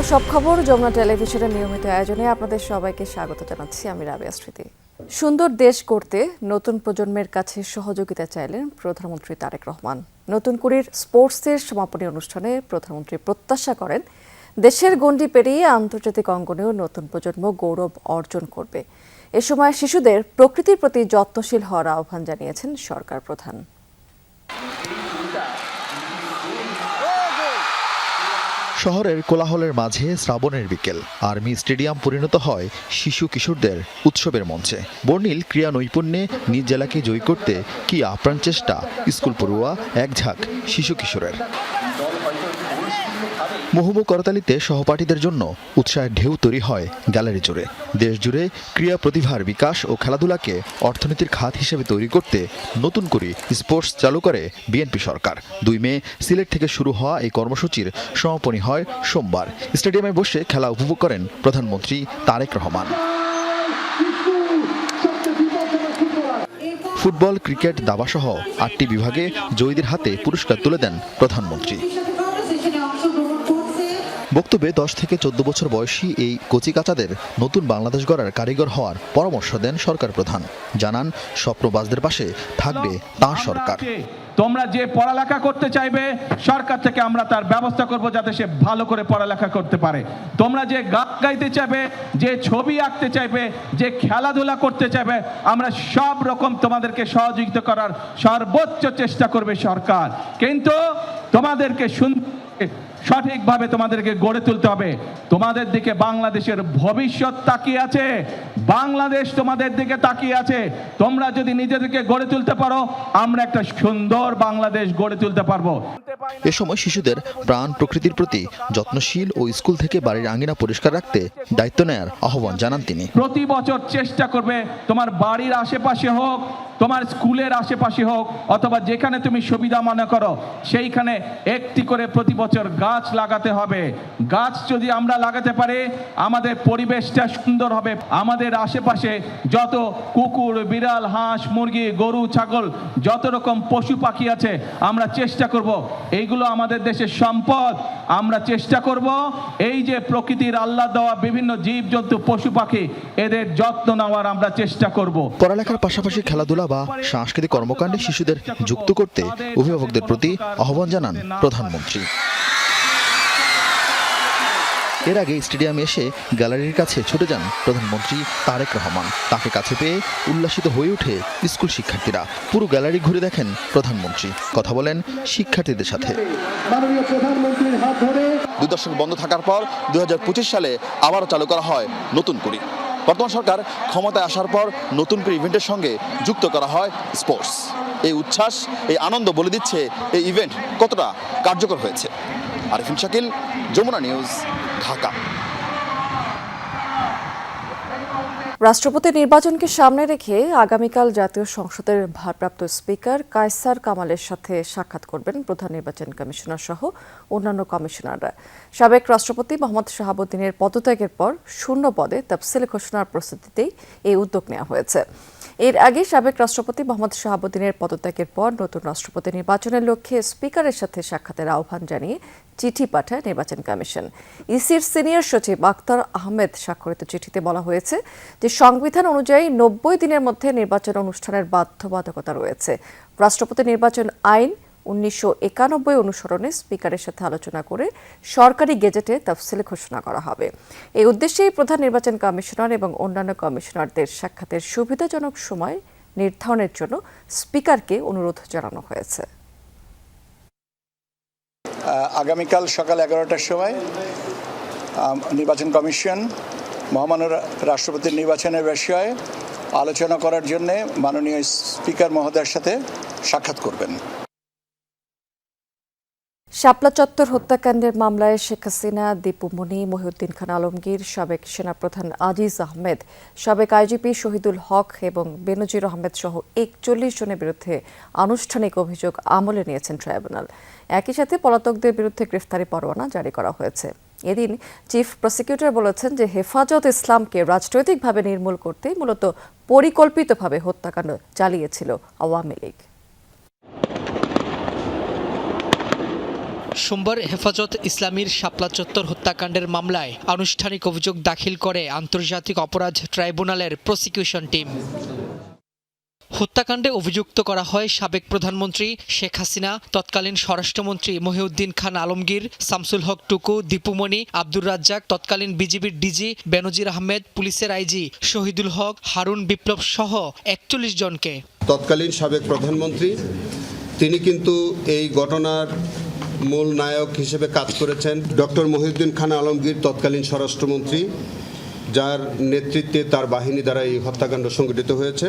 হলো সব খবর যমুনা টেলিভিশনের নিয়মিত আয়োজনে আপনাদের সবাইকে স্বাগত জানাচ্ছি। আমি রাবেয়া স্মৃতি। সুন্দর দেশ গড়তে নতুন প্রজন্মের কাছে সহযোগিতা চাইলেন প্রধানমন্ত্রী তারেক রহমান। নতুন কুড়ির স্পোর্টসের সমাপনী অনুষ্ঠানে প্রধানমন্ত্রী প্রত্যাশা করেন দেশের গণ্ডি পেরিয়ে আন্তর্জাতিক অঙ্গনেও নতুন প্রজন্ম গৌরব অর্জন করবে। এ সময় শিশুদের প্রকৃতির প্রতি যত্নশীল হওয়ার আহ্বান জানিয়েছেন সরকার প্রধান। শহরের কোলাহলের মাঝে শ্রাবণের বিকেল আর্মি স্টেডিয়াম পরিণত হয় শিশু কিশোরদের উৎসবের মঞ্চে। বর্ণিল ক্রীড়া নৈপুণ্যে নিজ জেলাকে জয়ী করতে কি আপ্রাণ চেষ্টা স্কুল পড়ুয়া এক ঝাঁক শিশু কিশোরের। মহুমু করতালিতে সহপাঠীদের জন্য উৎসাহের ঢেউ তৈরি হয় গ্যালারি জুড়ে। দেশ জুড়ে ক্রীড়া প্রতিভার বিকাশ ও খেলাধুলাকে অর্থনীতির খাত হিসেবে তৈরি করতে নতুন করে স্পোর্টস চালু করে বিএনপি সরকার। 2 মে সিলেট থেকে শুরু হওয়া এই কর্মসূচির সমাপনী হয় সোমবার। স্টেডিয়ামে বসে খেলা উপভোগ করেন প্রধানমন্ত্রী তারেক রহমান। ফুটবল, ক্রিকেট, দাবাসহ 8টি বিভাগে জয়ীদের হাতে পুরস্কার তুলে দেন প্রধানমন্ত্রী। বক্তব্যে 10 থেকে 14 বছর বয়সী এই কচিকাচাদের নতুন বাংলাদেশ গড়ার কারিগর হওয়ার পরামর্শ দেন সরকার প্রধান। জানান স্বপ্নবাজদের পাশে থাকবে তাঁর সরকার। তোমরা যে পড়ালেখা করতে চাইবে সরকার থেকে আমরা তার ব্যবস্থা করব যাতে সে ভালো করে পড়ালেখা করতে পারে। তোমরা যে গান গাইতে চাইবে, যে ছবি আঁকতে চাইবে, যে খেলাধুলা করতে চাইবে, আমরা সব রকম তোমাদেরকে সহযোগিতা করার সর্বোচ্চ চেষ্টা করবে সরকার। কিন্তু তোমাদেরকে সঠিকভাবে তোমাদেরকে গড়ে তুলতে হবে। তোমাদের দিকে বাংলাদেশের ভবিষ্যৎ তাকিয়ে আছে, বাংলাদেশ তোমাদের দিকে তাকিয়ে আছে। তোমরা যদি নিজেদেরকে গড়ে তুলতে পারো, আমরা একটা সুন্দর বাংলাদেশ গড়ে তুলতে পারবো। এ সময় শিশুদের প্রাণ প্রকৃতির প্রতি যত্নশীল ও স্কুল থেকে বাড়ির আঙ্গিনা পরিষ্কার রাখতে দায়িত্ব নেয়ার আহ্বান জানান তিনি। প্রতি বছর চেষ্টা করবে তোমার বাড়ির আশেপাশে হোক, তোমার স্কুলের আশেপাশে হোক, অথবা যেখানে তুমি সুবিধা মনে করো সেইখানে একটি করে প্রতি বছর গাছ লাগাতে হবে। গাছ যদি আমরা লাগাতে পারি আমাদের পরিবেশটা সুন্দর হবে। আমাদের আশেপাশে যত কুকুর, বিড়াল, হাঁস, মুরগি, গরু, ছাগল, যত রকম পশু পাখি আছে আমরা চেষ্টা করব, এইগুলো আমাদের দেশের সম্পদ। আমরা চেষ্টা করব এই যে প্রকৃতির আল্লাহ দেওয়া বিভিন্ন জীবজন্তু, পশু পাখি, এদের যত্ন নেওয়ার আমরা চেষ্টা করব। পড়ালেখার পাশাপাশি খেলাধুলা বা সাংস্কৃতিক কর্মকাণ্ডে শিশুদের যুক্ত করতে অভিভাবকদের প্রতি আহ্বান জানান প্রধানমন্ত্রী। এর আগে স্টেডিয়ামে এসে গ্যালারির কাছে ছুটে যান প্রধানমন্ত্রী তারেক রহমান। তাকে কাছে পেয়ে উল্লাসিত হয়ে ওঠে স্কুল শিক্ষার্থীরা। পুরো গ্যালারি ঘুরে দেখেন প্রধানমন্ত্রী, কথা বলেন শিক্ষার্থীদের সাথে। 2 দশক বন্ধ থাকার পর 2025 সালে আবারও চালু করা হয় নতুন কুড়ি। বর্তমান সরকার ক্ষমতায় আসার পর নতুন করে ইভেন্টের সঙ্গে যুক্ত করা হয় স্পোর্টস। এই উচ্ছ্বাস, এই আনন্দ বলে দিচ্ছে এই ইভেন্ট কতটা কার্যকর হয়েছে। আরিফিন শাকিল, যমুনা নিউজ, ঢাকা। রাষ্ট্রপতি নির্বাচনকে সামনে রেখে আগামীকাল জাতীয় সংসদের ভারপ্রাপ্ত স্পিকার কায়সার কামালের সাথে সাক্ষাৎ করবেন প্রধান নির্বাচন কমিশনার সহ অন্যান্য কমিশনাররা। সাবেক রাষ্ট্রপতি মোহাম্মদ শাহাবুদ্দিনের পদত্যাগের পর শূন্য পদে তফসিল ঘোষণার প্রস্তুতিতেই এই উদ্যোগ নেওয়া হয়েছে। এর আগে সাবেক রাষ্ট্রপতি মোহাম্মদ শাহাবুদ্দিনের পদত্যাগের পর নতুন রাষ্ট্রপতি নির্বাচনের লক্ষ্যে স্পিকারের সাথে সাক্ষাতের আহ্বান জানিয়ে চিঠি পাঠায় নির্বাচন কমিশন। ইসির সিনিয়র সচিব আখতার আহমেদ স্বাক্ষরিত চিঠিতে বলা হয়েছে যে সংবিধান অনুযায়ী 90 দিনের মধ্যে নির্বাচন অনুষ্ঠানের বাধ্যবাধকতা রয়েছে। রাষ্ট্রপতি নির্বাচন আইন 1991 অনুসরণে স্পিকারের সাথে আলোচনা করে সরকারি গেজেটে তফসিল ঘোষণা করা হবে। এই উদ্দেশ্যেই প্রধান নির্বাচন কমিশনার এবং অন্যান্য কমিশনারদের সাক্ষাতের সুবিধাজনক সময় নির্ধারণের জন্য স্পিকারকে অনুরোধ জানানো হয়েছে। আগামীকাল সকাল 11টার সময় নির্বাচন কমিশন মহামান্য রাষ্ট্রপতির নির্বাচনের বিষয়ে আলোচনা করার জন্য মাননীয় স্পিকার মহোদয়ের সাথে সাক্ষাৎ করবেন। শাপলা চত্বর হত্যাকাণ্ডের মামলায় শেখ হাসিনা, দীপু মনি, মহিউদ্দিন খান আলমগীর, সাবেক সেনাপ্রধান আজিজ আহমেদ, সাবেক আইজিপি শহীদুল হক এবং বেনজির আহমেদ সহ 41 জনের বিরুদ্ধে আনুষ্ঠানিক অভিযোগ আমলে নিয়েছেন ট্রাইব্যুনাল। একই সাথে পলাতকদের বিরুদ্ধে গ্রেফতারি পরোয়ানা জারি করা হয়েছে। এদিন চিফ প্রসিকিউটর বলেছেন যে হেফাজত ইসলামকে রাজনৈতিকভাবে নির্মূল করতে মূলত পরিকল্পিতভাবে হত্যাকাণ্ড চালিয়েছিল আওয়ামী লীগ। সোমবার হেফাজত ইসলামীর শাপলা চত্বর হত্যাকাণ্ডের মামলায় আনুষ্ঠানিক অভিযোগ দাখিল করে আন্তর্জাতিক অপরাধ ট্রাইব্যুনালের প্রসিকিউশন টিম। হত্যাকাণ্ডে অভিযুক্ত করা হয় সাবেক প্রধানমন্ত্রী শেখ হাসিনা, তৎকালীন স্বরাষ্ট্রমন্ত্রী মহিউদ্দিন খান আলমগীর, শামসুল হক টুকু, দীপুমণি, আব্দুর রাজ্জাক, তৎকালীন বিজিবির ডিজি বেনজির আহমেদ, পুলিশের আইজি শহীদুল হক, হারুন বিপ্লব সহ ৪১ জনকে। তৎকালীন সাবেক প্রধানমন্ত্রী তিনি কিন্তু এই ঘটনার মূল নায়ক হিসেবে কাজ করেছেন। ডক্টর মহিউদ্দিন খান আলমগীর তৎকালীন স্বরাষ্ট্রমন্ত্রী, যার নেতৃত্বে তার বাহিনী দ্বারা এই হত্যাকাণ্ড সংঘটিত হয়েছে।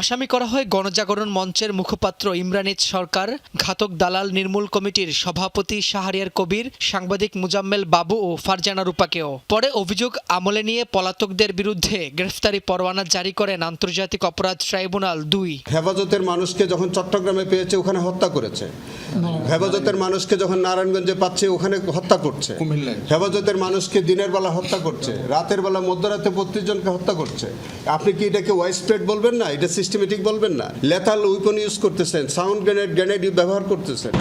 আসামি করা হয় গণজাগরণ মঞ্চের মুখপাত্র ইমরানিজ সরকার, ঘাতক দালাল নির্মূল কমিটির সভাপতি শাহরিয়ার কবির, সাংবাদিক মুজাম্মেল বাবু ও ফারজানা রূপাকেও। পরে অভিযোগ আমলে নিয়ে পলাতকদের বিরুদ্ধে গ্রেফতারি পরোয়ানা জারি করেন আন্তর্জাতিক অপরাধ ট্রাইব্যুনাল ২। হেফাজতের মানুষকে যখন চট্টগ্রামে পেয়েছে ওখানে হত্যা করেছে, হেফাজতের মানুষকে যখন নারায়ণগঞ্জে পাচ্ছে ওখানে হত্যা করছে, হেফাজতের মানুষকে দিনের বেলা হত্যা করছে, রাতের বেলা মধ্যরাতে ৩২ জনকে হত্যা করছে। আপনি কি এটাকে ওয়াইস্প্রেড বলবেন না? এটা সিস্টেমেটিক বলবেন না? লেথাল উইপন ইউজ করতেছেন, সাউন্ড গ্রেনেড ব্যবহার করতেছেন।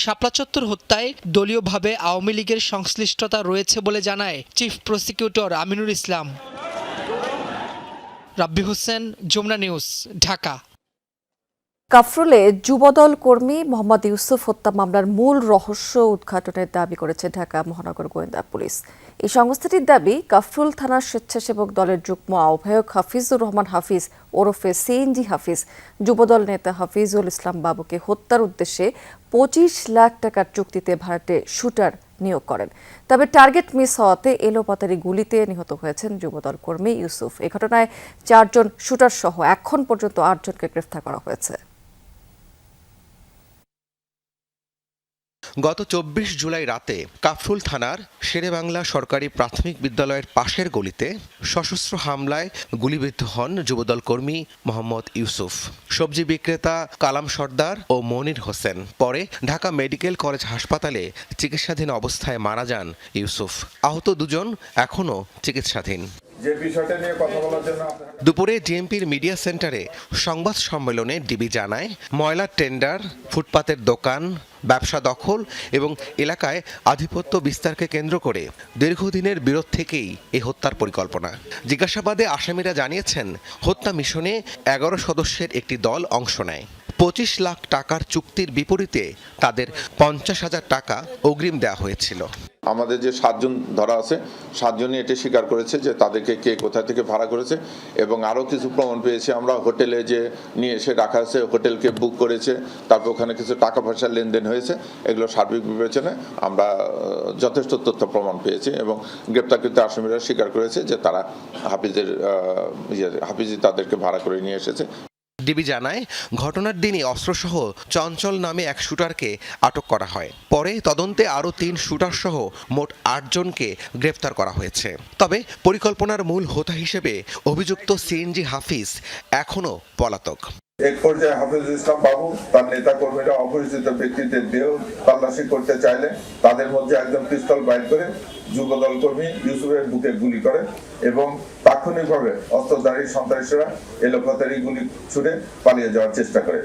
শাপলা চত্বর হত্যায় দলীয়ভাবে আওয়ামী লীগের সংশ্লিষ্টতা রয়েছে বলে জানায় চিফ প্রসিকিউটর আমিনুল ইসলাম। রাব্বি হোসেন, যমুনা নিউজ, ঢাকা। কাফরুলে যুবদল কর্মী মোহাম্মদ ইউসুফ হত্যা মামলার মূল রহস্য উদ্ঘাটনের দাবি করেছে ঢাকা মহানগর গোয়েন্দা পুলিশ। এই সংস্থাটির দাবি, কাফরুল থানার স্বেচ্ছাসেবক দলের যুগ্ম আহ্বায়ক হাফিজুর রহমান হাফিজ ওরফে সিএনজি হাফিজ যুবদল নেতা হাফিজুল ইসলাম বাবুকে হত্যার উদ্দেশ্যে ২৫ লাখ টাকার চুক্তিতে ভাড়াটে শুটার নিয়োগ করেন। তবে টার্গেট মিস হওয়াতে এলোপাতারি গুলিতে নিহত হয়েছেন যুবদল কর্মী ইউসুফ। এ ঘটনায় ৪ জন শুটার সহ এখন পর্যন্ত ৮ জনকে গ্রেফতার করা হয়েছে। গত ২৪ জুলাই রাতে কাফরুল থানার শেরেবাংলা সরকারি প্রাথমিক বিদ্যালয়ের পাশের গলিতে সশস্ত্র হামলায় গুলিবিদ্ধ হন যুবদল কর্মী মোহাম্মদ ইউসুফ, সবজি বিক্রেতা কালাম সর্দার ও মনির হোসেন। পরে ঢাকা মেডিকেল কলেজ হাসপাতালে চিকিৎসাধীন অবস্থায় মারা যান ইউসুফ। আহত দুজন এখনও চিকিৎসাধীন। দুপুরে ডিএমপির মিডিয়া সেন্টারে সংবাদ সম্মেলনে ডিবি জানায়, ময়লার টেন্ডার, ফুটপাতের দোকান, ব্যবসা দখল এবং এলাকায় আধিপত্য বিস্তারকে কেন্দ্র করে দীর্ঘদিনের বিরোধ থেকেই এই হত্যার পরিকল্পনা। জিজ্ঞাসাবাদে আসামিরা জানিয়েছেন, হত্যা মিশনে ১১ সদস্যের একটি দল অংশ নেয়। ২৫ লাখ টাকার চুক্তির বিপরীতে তাদের ৫০,০০০ টাকা অগ্রিম দেওয়া হয়েছিল। আমাদের যে ৭ জন ধরা আছে, ৭ জনই এটি স্বীকার করেছে যে তাদেরকে কে কোথা থেকে ভাড়া করেছে, এবং আরও কিছু প্রমাণ পেয়েছি আমরা। হোটেলে যে নিয়ে এসে রাখা আছে, হোটেলকে বুক করেছে, তারপর ওখানে কিছু টাকা পয়সার লেনদেন হয়েছে। এগুলো সার্বিক বিবেচনায় আমরা যথেষ্ট তথ্য প্রমাণ পেয়েছি এবং গ্রেপ্তারকৃত আসামিরা স্বীকার করেছে যে তারা হাফিজি তাদেরকে ভাড়া করে নিয়ে এসেছে। ডিবি জানায়, ঘটনার দিনই অস্ত্রসহ চঞ্চল নামে এক শুটারকে আটক করা হয়। পরে তদন্তে আরও ৩ শুটার সহ মোট ৮ জনকে গ্রেফতার করা হয়েছে। তবে পরিকল্পনার মূল হোতা হিসেবে অভিযুক্ত সিএনজি হাফিজ এখনও পলাতক। এক পর্যায়ে হাফিজুল ইসলাম বাবু তার নেতা কর্মীরা অপরিচিত ব্যক্তিদের দেহ তল্লাশি করতে চাইলে তাদের মধ্যে একজন পিস্তল বাইর করে যুবদল কর্মী ইউসুফের বুকে গুলি করে এবং তাৎক্ষণিকভাবে অস্ত্রধারী সন্ত্রাসীরা এলোপাতারি গুলি ছুড়ে পালিয়ে যাওয়ার চেষ্টা করে।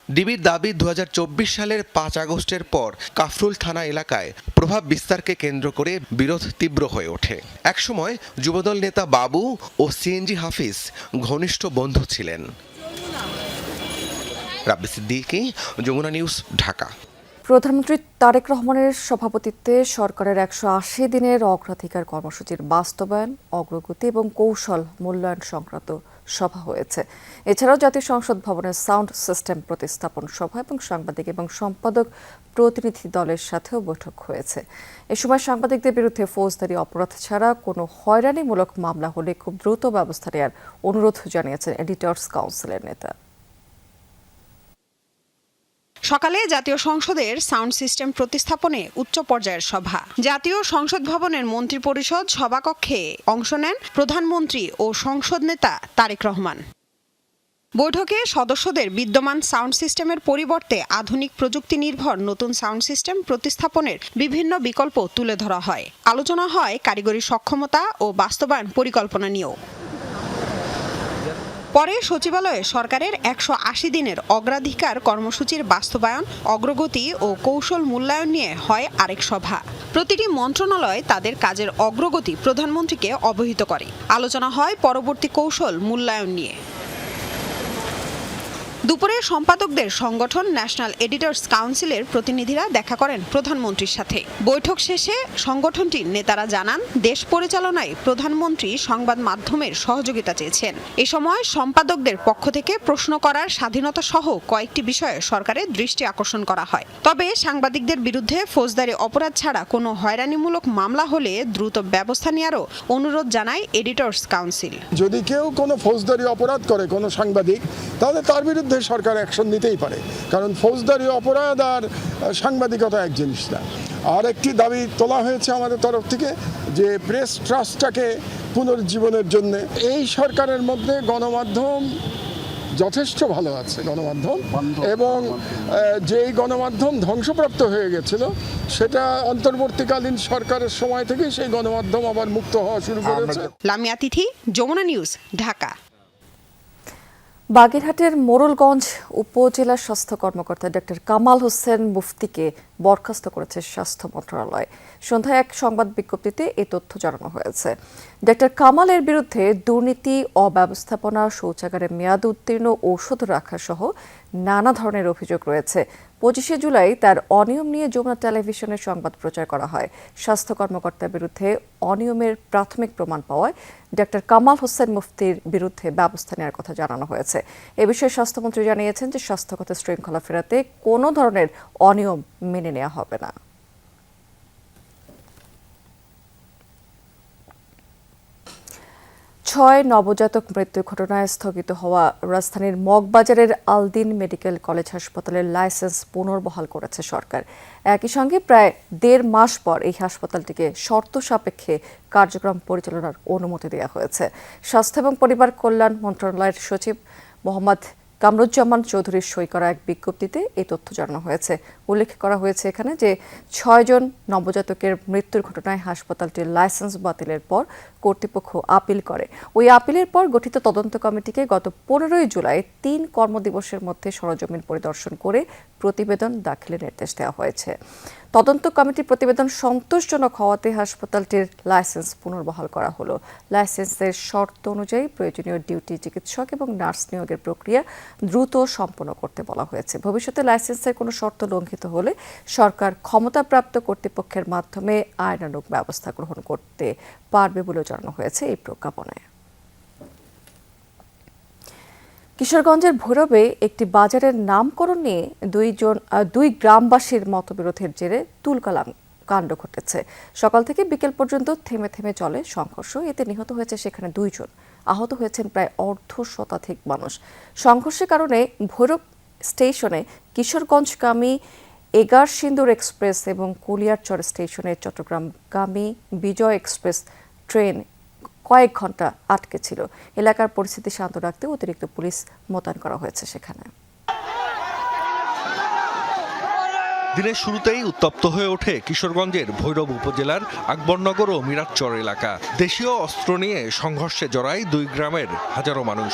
ডিবির দাবি, ২০২৪ সালের ৫ আগস্টের পর কাফরুল থানা এলাকায় প্রভাব বিস্তারকে কেন্দ্র করে বিরোধ তীব্র হয়ে ওঠে। একসময় যুবদল নেতা বাবু ও সিএনজি হাফিজ ঘনিষ্ঠ বন্ধু ছিলেন। রাব্বি সিদ্দিকী, যমুনা নিউজ, ঢাকা। প্রধানমন্ত্রী তারেক রহমানের সভাপতিত্বে সরকারের ১৮০ দিনের অগ্রাধিকার কর্মসূচির বাস্তবায়ন, অগ্রগতি এবং কৌশল মূল্যায়ন সংক্রান্ত সভা হয়েছে। এছাড়াও জাতীয় সংসদ ভবনের সাউন্ড সিস্টেম প্রতিস্থাপন সভা এবং সাংবাদিক এবং সম্পাদক প্রতিনিধি দলের সাথেও বৈঠক হয়েছে। এ সময় সাংবাদিকদের বিরুদ্ধে ফৌজদারি অপরাধ ছাড়া কোনো হয়রানিমূলক মামলা হলে খুব দ্রুত ব্যবস্থা নেওয়ার অনুরোধ জানিয়েছেন এডিটর্স কাউন্সিলের নেতা। সকালে জাতীয় সংসদের সাউন্ড সিস্টেম প্রতিস্থাপনে উচ্চ পর্যায়ের সভা। জাতীয় সংসদ ভবনের মন্ত্রিপরিষদ সভাকক্ষে অংশ নেন প্রধানমন্ত্রী ও সংসদ নেতা তারেক রহমান। বৈঠকে সদস্যদের বিদ্যমান সাউন্ড সিস্টেমের পরিবর্তে আধুনিক প্রযুক্তি নির্ভর নতুন সাউন্ড সিস্টেম প্রতিস্থাপনের বিভিন্ন বিকল্প তুলে ধরা হয়। আলোচনা হয় কারিগরি সক্ষমতা ও বাস্তবায়ন পরিকল্পনা নিয়েও। পরে সচিবালয়ে সরকারের 180 দিনের অগ্রাধিকার কর্মসূচির বাস্তবায়ন, অগ্রগতি ও কৌশল মূল্যায়ন নিয়ে হয় আরেক সভা। প্রতিটি মন্ত্রণালয় তাদের কাজের অগ্রগতি প্রধানমন্ত্রীকে অবহিত করে। আলোচনা হয় পরবর্তী কৌশল মূল্যায়ন নিয়ে। দুপুরে সম্পাদকদের সংগঠন ন্যাশনাল এডিটর্স কাউন্সিলের প্রতিনিধিরা দেখা করেন প্রধানমন্ত্রীর সাথে। বৈঠক শেষে সংগঠনটির নেতারা জানান, দেশ পরিচালনায় প্রধানমন্ত্রী সংবাদ মাধ্যমের সহযোগিতা চেয়েছেন। এ সময় সম্পাদকদের পক্ষ থেকে প্রশ্ন করার স্বাধীনতা সহ কয়েকটি বিষয়ে সরকারের দৃষ্টি আকর্ষণ করা হয়। তবে সাংবাদিকদের বিরুদ্ধে ফৌজদারি অপরাধ ছাড়া কোনো হয়রানিমূলক মামলা হলে দ্রুত ব্যবস্থা নেওয়ারও অনুরোধ জানায় এডিটর্স কাউন্সিল। যদি কেউ কোনো ফৌজদারি অপরাধ করে কোনো সাংবাদিক, তাহলে তার বিরুদ্ধে সরকার অ্যাকশন নিতেই পারে, কারণ ফৌজদারি অপরাধ আর সাংবাদিকতা এক জিনিস না। আর একটি দাবি তোলা হয়েছে আমাদের তরফ থেকে যে প্রেস ট্রাস্টটাকে পুনরুজ্জীবনের জন্য। এই সরকারের মধ্যে গণমাধ্যম যথেষ্ট ভালো আছে, গণমাধ্যম, এবং যেই গণমাধ্যম ধ্বংসপ্রাপ্ত হয়ে গেছিল সেটা অন্তর্বর্তীকালীন সরকারের সময় থেকেই সেই গণমাধ্যম আবার মুক্ত হওয়া শুরু করেছে। লামিয়া তিথি, যমুনা নিউজ, ঢাকা। বাগেরহাটের মোড়লগঞ্জ উপজেলা স্বাস্থ্য কর্মকর্তা ডক্টর কামাল হোসেন মুফতিকে বরখাস্ত করেছে স্বাস্থ্য মন্ত্রণালয়। সন্ধ্যায় এক সংবাদ বিজ্ঞপ্তিতে এই তথ্য জানানো হয়েছে। ডক্টর কামালের বিরুদ্ধে দুর্নীতি, অব্যবস্থাপনা, শৌচাগারে মেয়াদ উত্তীর্ণ ঔষধ রাখা সহ নানা ধরনের অভিযোগ রয়েছে। 25শে জুলাই তার অনিয়ম নিয়ে যমুনা টেলিভিশনের সংবাদ প্রচার করা হয়। স্বাস্থ্য কর্মকর্তার বিরুদ্ধে অনিয়মের প্রাথমিক প্রমাণ পাওয়ায় ডক্টর কামাল হোসেন মুফতির বিরুদ্ধে ব্যবস্থা নেওয়ার কথা জানানো হয়েছে। এ বিষয়ে স্বাস্থ্যমন্ত্রী জানিয়েছেন যে স্বাস্থ্যগত শৃঙ্খলা ফেরাতে কোনো ধরনের অনিয়ম মেনে নেওয়া হবে না। ছয় নবজাতক মৃত্যুর ঘটনায় স্থগিত হওয়া রাজধানীর মগবাজারের আলদিন মেডিকেল কলেজ হাসপাতালের লাইসেন্স পুনর্বহাল করেছে সরকার। একই সঙ্গে প্রায় 1.5 মাস পর এই হাসপাতালটিকে শর্ত সাপেক্ষে কার্যক্রম পরিচালনার অনুমতি দেওয়া হয়েছে। স্বাস্থ্য এবং পরিবার কল্যাণ মন্ত্রণালয়ের সচিব মোহাম্মদ কামরুজ্জামান চৌধুরীর সই করা এক বিজ্ঞপ্তিতে এই তথ্য জানানো হয়েছে। উল্লেখ করা হয়েছে এখানে যে 6 জন নবজাতকের মৃত্যুর ঘটনায় হাসপাতালটির লাইসেন্স বাতিলের পর কর্তৃপক্ষ আপিল করে। ওই আপিলের পর গঠিত তদন্ত কমিটিকে গত 15ই জুলাই 3 কর্মদিবসের মধ্যে সরজমিন পরিদর্শন করে প্রতিবেদন দাখিলের নির্দেশ দেওয়া হয়েছে। তদন্ত কমিটির প্রতিবেদন সন্তোষজনক হওয়াতে হাসপাতালটির লাইসেন্স পুনর্বহাল করা হলো। লাইসেন্সের শর্ত অনুযায়ী প্রয়োজনীয় ডিউটি চিকিৎসক এবং নার্স নিয়োগের প্রক্রিয়া দ্রুত সম্পন্ন করতে বলা হয়েছে। ভবিষ্যতে লাইসেন্সের কোনো শর্ত লঙ্ঘিত হলে সরকার ক্ষমতাপ্রাপ্ত কর্তৃপক্ষের মাধ্যমে আইনানুগ ব্যবস্থা গ্রহণ করতে পারবে বলে জানানো হয়েছে এই প্রজ্ঞাপনায়। কিশোরগঞ্জের ভৈরবে একটি বাজারের নামকরণ নিয়ে দুই গ্রামবাসীর মতবিরোধের জেরে তুলকালাম কাণ্ড ঘটেছে। সকাল থেকে বিকেল পর্যন্ত থেমে থেমে চলে সংঘর্ষ। এতে নিহত হয়েছে সেখানে 2 জন, আহত হয়েছেন প্রায় 1/2 মানুষ। সংঘর্ষের কারণে ভৈরব স্টেশনে কিশোরগঞ্জগামী এগার সিন্দুর এক্সপ্রেস এবং কুলিয়ারচর স্টেশনে চট্টগ্রামগামী বিজয় এক্সপ্রেস ট্রেন কয়েক ঘন্টা আটকে ছিল। এলাকার পরিস্থিতি শান্ত রাখতে অতিরিক্ত পুলিশ মোতায়েন করা হয়েছে সেখানে। দিনের শুরুতেই উত্তপ্ত হয়ে ওঠে কিশোরগঞ্জের ভৈরব উপজেলার আকবরনগর ও মিরাজচর এলাকা। দেশীয় অস্ত্র নিয়ে সংঘর্ষে জড়ায় 2 গ্রামের হাজারো মানুষ।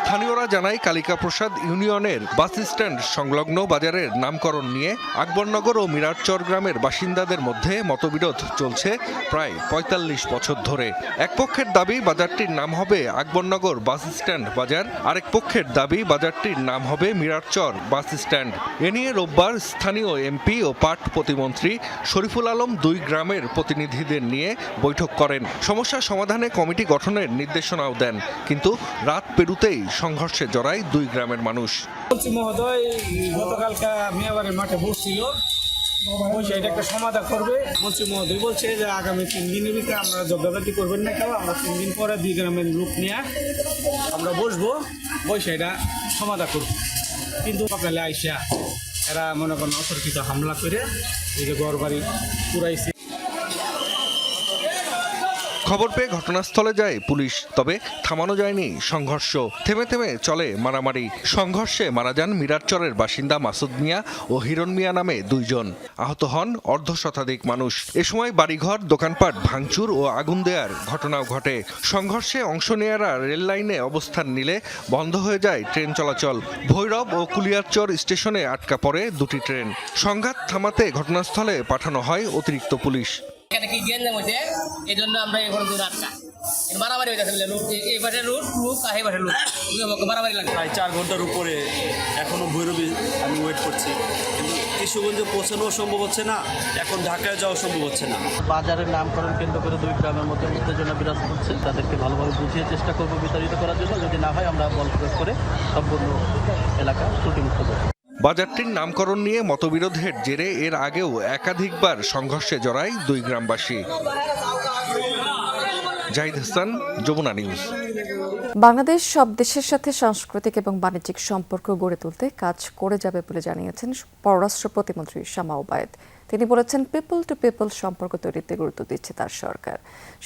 স্থানীয়রা জানায় কালিকা প্রসাদ ইউনিয়নের বাস স্ট্যান্ড সংলগ্ন বাজারের নামকরণ নিয়ে আকবরনগর ও মিরাজচর গ্রামের বাসিন্দাদের মধ্যে মতবিরোধ চলছে প্রায় 45 বছর ধরে। এক পক্ষের দাবি বাজারটির নাম হবে আকবরনগর বাস স্ট্যান্ড বাজার, আরেক পক্ষের দাবি বাজারটির নাম হবে মিরাজচর বাস স্ট্যান্ড। এ নিয়ে রোববার স্থানীয় এমপি ও পাট প্রতিমন্ত্রী শরীফুল আলম 2 গ্রামের প্রতিনিধিদের নিয়ে বৈঠক করেন। সমস্যা সমাধানে কমিটি গঠনের নির্দেশনাও দেন, কিন্তু রাত পেরুতেই সংঘর্ষে জড়ায় 2 গ্রামের মানুষ। মহোদয় গতকালকে মেয়াবাড়ির মাঠে বসছিল, এটা একটা সমাধান করবে। মন্ত্রী মহোদয় বলছে যে আগামী 3 দিনের ভিতরে আমরা জব্দাবাতি করবেন না কেউ, আমরা 3 দিন পরে 2 গ্রামের লোক নিয়ে আমরা বসবো, বসে এটা সমাধান করবো। কিন্তু সকালে আইসা এরা মনে করেন অতর্কিত হামলা করে এই যে ঘর বাড়ি পুরাইছে। খবর পেয়ে ঘটনাস্থলে যায় পুলিশ, তবে থামানো যায়নি সংঘর্ষ। থেমে থেমে চলে মারামারি। সংঘর্ষে মারা যান মিরারচরের বাসিন্দা মাসুদ মিয়া ও হিরণ মিয়া নামে 2 জন। আহত হন অর্ধশতাধিক মানুষ। এ সময় বাড়িঘর, দোকানপাট ভাঙচুর ও আগুন দেওয়ার ঘটনাও ঘটে। সংঘর্ষে অংশ নেয়ারা রেল লাইনে অবস্থান নিলে বন্ধ হয়ে যায় ট্রেন চলাচল। ভৈরব ও কুলিয়ারচর স্টেশনে আটকা পড়ে 2টি ট্রেন। সংঘাত থামাতে ঘটনাস্থলে পাঠানো হয় অতিরিক্ত পুলিশ। এখানে কি গেঞ্জাম হয়েছে, এই জন্য আমরা এখানে দূর আটকা বাড়াবাড়ি হয়ে গেছে। এই পাশে রুট লুক আর এই পাশে লুক বাড়াবাড়ি লাগে। প্রায় 4 ঘন্টার উপরে এখনো ভৈরবে আমি ওয়েট করছি, কিন্তু কিশোরগঞ্জে পৌঁছানো সম্ভব হচ্ছে না, এখন ঢাকায় যাওয়া সম্ভব হচ্ছে না। বাজারের নামকরণ কেন্দ্র করে 2 গ্রামের মধ্যে উত্তেজনা বিরাজ করছে। তাদেরকে ভালোভাবে বুঝিয়ে চেষ্টা করবো বিতাড়িত করার জন্য। যদি না হয় আমরা বল প্রয়োগ করে সম্পূর্ণ এলাকা ত্রুটিমুক্ত করব। বাজারটির নামকরণ নিয়ে মতবিরোধের জেরে এর আগেও একাধিকবার সংঘর্ষে জড়ায় 2 গ্রামবাসী। জাহিদ হাসান, যমুনা নিউজ। বাংলাদেশ সব দেশের সাথে সাংস্কৃতিক এবং বাণিজ্যিক সম্পর্ক গড়ে তুলতে কাজ করে যাবে বলে জানিয়েছেন পররাষ্ট্র প্রতিমন্ত্রী শামা ওবায়েদ। তিনি বলেছেন, পিপল টু পিপল সম্পর্ক তৈরিতে গুরুত্ব দিচ্ছে তার সরকার।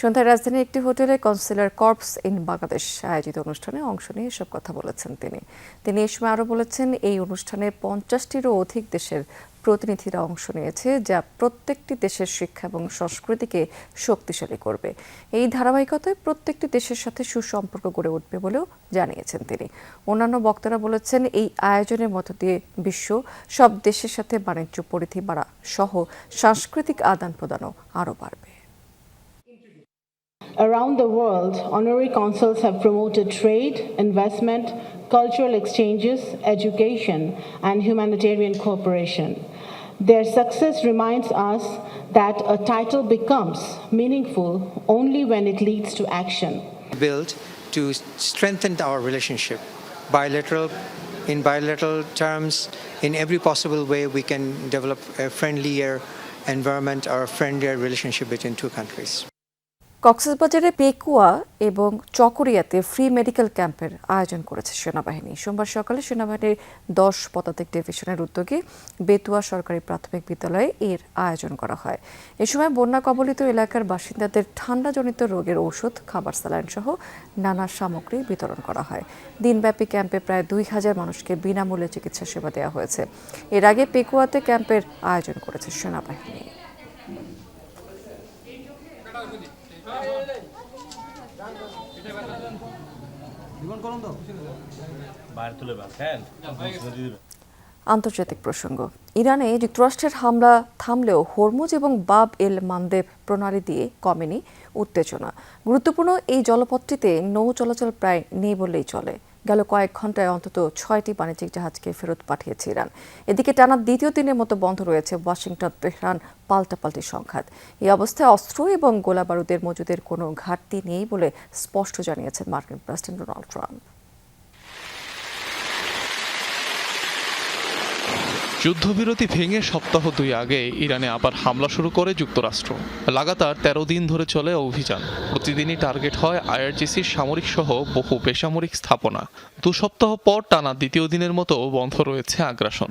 সন্ধ্যায় রাজধানীর একটি হোটেলে কনসুলার কর্পস ইন বাংলাদেশ আয়োজিত অনুষ্ঠানে অংশ নিয়ে এসব কথা বলেছেন তিনি। এই সময় আরও বলেছেন, এই অনুষ্ঠানে 50টিরও অধিক দেশের প্রতিনিধিরা অংশ নিয়েছে, যা প্রত্যেকটি দেশের শিক্ষা এবং সংস্কৃতিকে শক্তিশালী করবে। এই ধারাবাহিকতায় প্রত্যেকটি দেশের সাথে সুসম্পর্ক গড়ে উঠবে বলেও জানিয়েছেন তিনি। অন্যান্য বক্তারা বলেছেন, এই আয়োজনের মধ্য দিয়ে বিশ্ব সব দেশের সাথে বাণিজ্য পরিধি বাড়া সহ সাংস্কৃতিক আদান প্রদানও আরও বাড়বে। Around the world, honorary consuls have promoted trade, investment, cultural exchanges, education, and humanitarian cooperation. Their success reminds us that a title becomes meaningful only when it leads to action. Built to strengthen our relationship, in bilateral terms, in every possible way we can develop a friendlier environment or a friendlier relationship between 2 countries. কক্সবাজারে পেকুয়া এবং চকরিয়াতে free medical ক্যাম্পের আয়োজন করেছে সেনাবাহিনী। সোমবার সকালে সেনাবাহিনীর 10 পদাতিক ডিভিশনের উদ্যোগে বেতুয়া সরকারি প্রাথমিক বিদ্যালয়ে এর আয়োজন করা হয়। এ সময় বন্যা কবলিত এলাকার বাসিন্দাদের ঠান্ডাজনিত রোগের ঔষধ, খাবার, স্যালাইন সহ নানা সামগ্রী বিতরণ করা হয়। দিনব্যাপী ক্যাম্পে প্রায় 2000 মানুষকে বিনামূল্যে চিকিৎসা সেবা দেওয়া হয়েছে। এর আগে পেকুয়াতে ক্যাম্পের আয়োজন করেছে সেনাবাহিনী। আন্তর্জাতিক প্রসঙ্গ। ইরানে যুক্তরাষ্ট্রের হামলা থামলেও হরমুজ এবং বাব এল মানদেব প্রণালী দিয়ে কমেনি উত্তেজনা। গুরুত্বপূর্ণ এই জলপথটিতে নৌ চলাচল প্রায় নেই বললেই চলে। গেল কয়েক ঘন্টায় অন্তত 6টি বাণিজ্যিক জাহাজকে ফেরত পাঠিয়েছে ইরান। এদিকে টানা দ্বিতীয় দিনের মতো বন্ধ রয়েছে ওয়াশিংটন তেহরান পাল্টাপাল্টি সংঘাত। এই অবস্থায় অস্ত্র এবং গোলাবারুদের মজুদের কোনো ঘাটতি নেই বলে স্পষ্ট জানিয়েছেন মার্কিন প্রেসিডেন্ট ডোনাল্ড ট্রাম্প। যুদ্ধবিরতি ভেঙে সপ্তাহ 2 আগে ইরানে আবার হামলা শুরু করে যুক্তরাষ্ট্র। লাগাতার 13 দিন ধরে চলে অভিযান। প্রতিদিনই টার্গেট হয় আইআরজিসির সামরিক সহ বহু বেসামরিক স্থাপনা। 2 সপ্তাহ পর টানা দ্বিতীয় দিনের মতো বন্ধ রয়েছে আগ্রাসন।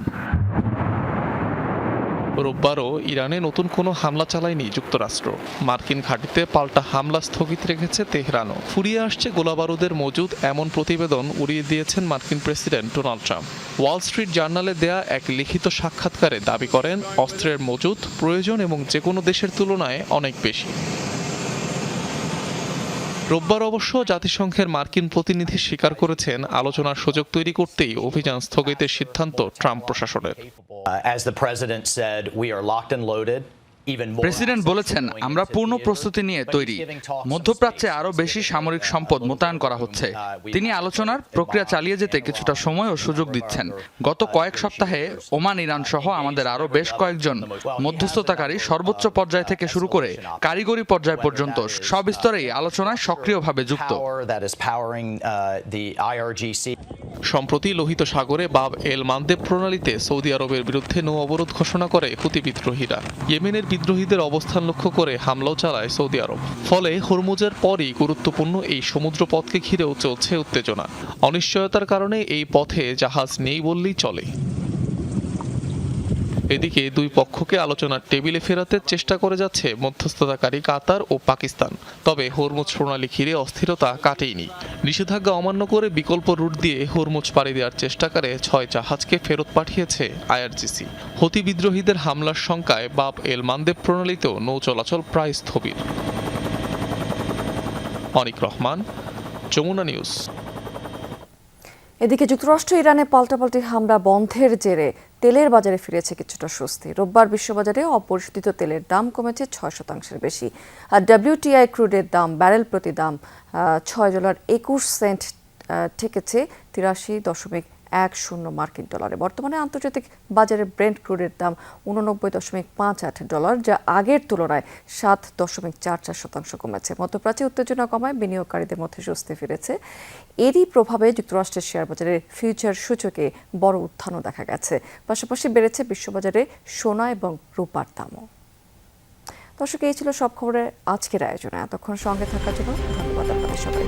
রোববারও ইরানে নতুন কোনো হামলা চালায়নি যুক্তরাষ্ট্র। মার্কিন ঘাঁটিতে পাল্টা হামলা স্থগিত রেখেছে তেহরানও। ফুরিয়ে আসছে গোলাবারুদের মজুদ, এমন প্রতিবেদন উড়িয়ে দিয়েছেন মার্কিন president Donald Trump. Wall Street জার্নালে দেয়া এক লিখিত সাক্ষাৎকারে দাবি করেন, অস্ত্রের মজুদ প্রয়োজন এবং যে কোনো দেশের তুলনায় অনেক বেশি। রোববার অবশ্য জাতিসংঘের মার্কিন প্রতিনিধি স্বীকার করেছেন, আলোচনার সুযোগ তৈরি করতেই অভিযান স্থগিতের সিদ্ধান্ত ট্রাম্প প্রশাসনের। প্রেসিডেন্ট বলেছেন, আমরা পূর্ণ প্রস্তুতি নিয়ে তৈরি। মধ্যপ্রাচ্যে আরও বেশি সামরিক সম্পদ মোতায়েন করা হচ্ছে। তিনি আলোচনার প্রক্রিয়া চালিয়ে যেতে কিছুটা সময় ও সুযোগ দিচ্ছেন। গত কয়েক সপ্তাহে ওমান, ইরান সহ আমাদের আরও বেশ কয়েকজন মধ্যস্থতাকারী সর্বোচ্চ পর্যায় থেকে শুরু করে কারিগরি পর্যায় পর্যন্ত সব স্তরেই আলোচনায় সক্রিয়ভাবে যুক্ত। সম্প্রতি লোহিত সাগরে বাব এল মানদেব প্রণালীতে সৌদি আরবের বিরুদ্ধে নৌ অবরোধ ঘোষণা করে হুতি বিদ্রোহীরা। ইয়েমেনের বিদ্রোহীদের অবস্থান লক্ষ্য করে হামলাও চালায় সৌদি আরব। ফলে হরমুজের পরই গুরুত্বপূর্ণ এই সমুদ্র পথকে ঘিরেও চলছে উত্তেজনা। অনিশ্চয়তার কারণে এই পথে জাহাজ নেই বললেই চলে। এদিকে দুই পক্ষকে আলোচনার টেবিলে ফেরাতে চেষ্টা করে যাচ্ছে মধ্যস্থতাকারী কাতার ও পাকিস্তান। তবে হরমুজ প্রণালী ঘিরে অস্থিরতা কাটেনি। নিষেধাজ্ঞা অমান্য করে বিকল্প রুট দিয়ে হরমুজ পাড়ি দেওয়ার চেষ্টা করে 6 জাহাজকে ফেরত পাঠিয়েছে আইআরজিসি। হুতি বিদ্রোহীদের হামলার শঙ্কায় বাব এল মানদেব প্রণালীতেও নৌ চলাচল প্রায় স্থবির। অনিক রহমান, যমুনা নিউজ। এদিকে যুক্তরাষ্ট্র ইরানে পাল্টাপাল্টি হামলা বন্ধের জেরে তেলের বাজারে ফিরেছে কিছুটা স্বস্তি। রোববার বিশ্ববাজারে অপরিশোধিত তেলের দাম কমেছে 6% বেশি। আর WTI ক্রুডের দাম ব্যারেল প্রতি দাম $6.21 ঠেকেছে 83.10 মার্কিন ডলারে। বর্তমানে আন্তর্জাতিক বাজারে ব্রেন্ট ক্রুডের দাম $89.58, যা আগের তুলনায় 7.44% কমেছে। মধ্যপ্রাচ্যে উত্তেজনা কমায় বিনিয়োগকারীদের মধ্যে স্বস্তি ফিরেছে। এরই প্রভাবে যুক্তরাষ্ট্রের শেয়ার বাজারে ফিউচার সূচকে বড় উত্থানও দেখা গেছে। পাশাপাশি বেড়েছে বিশ্ববাজারে সোনা এবং রূপার দামও। দর্শক, এই ছিল সব খবরের আজকের আয়োজনে। এতক্ষণ সঙ্গে থাকার জন্য ধন্যবাদ আপনাদের সবাই।